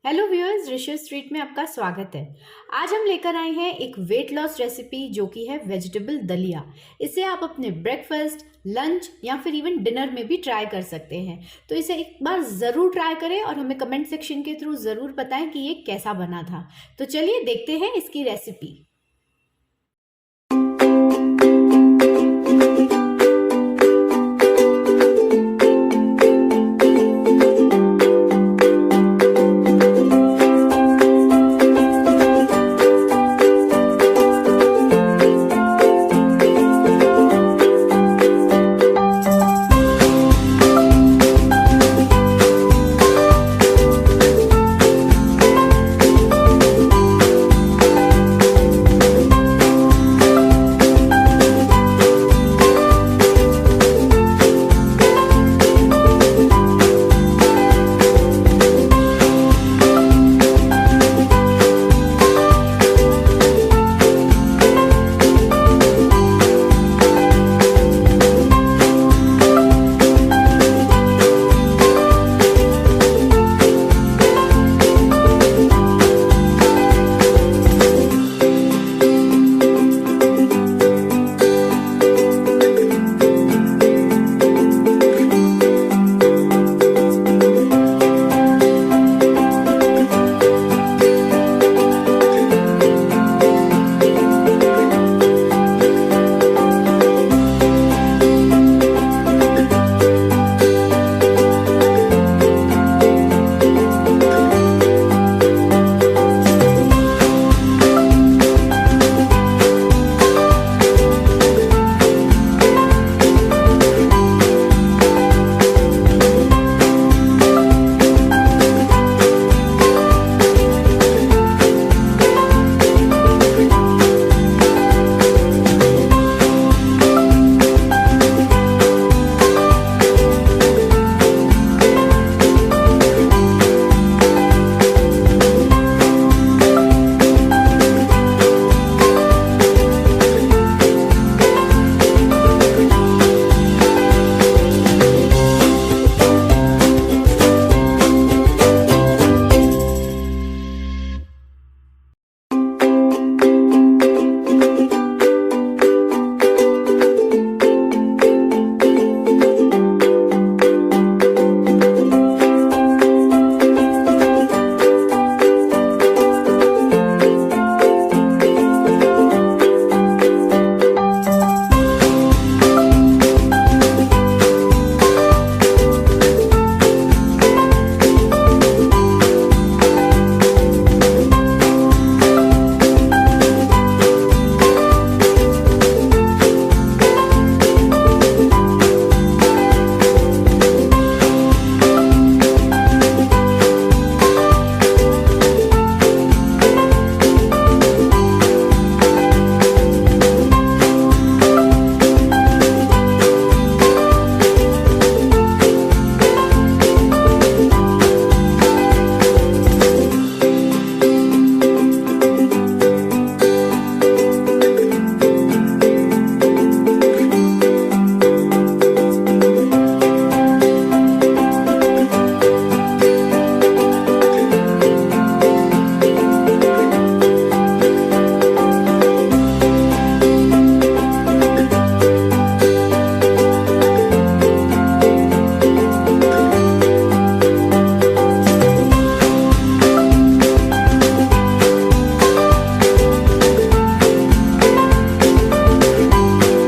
Hello viewers, ऋषिवस्ट्रीट में आपका स्वागत है। आज हम लेकर आए हैं एक वेट लॉस रेसिपी जो कि है वेजिटेबल दलिया। इसे आप अपने ब्रेकफास्ट, लंच या फिर इवन डिनर में भी ट्राई कर सकते हैं। तो इसे एक बार ज़रूर ट्राई करें और हमें कमेंट सेक्शन के थ्रू ज़रूर बताएं कि ये कैसा बना था। तो चलिए देखते हैं इसकी रेसिपी।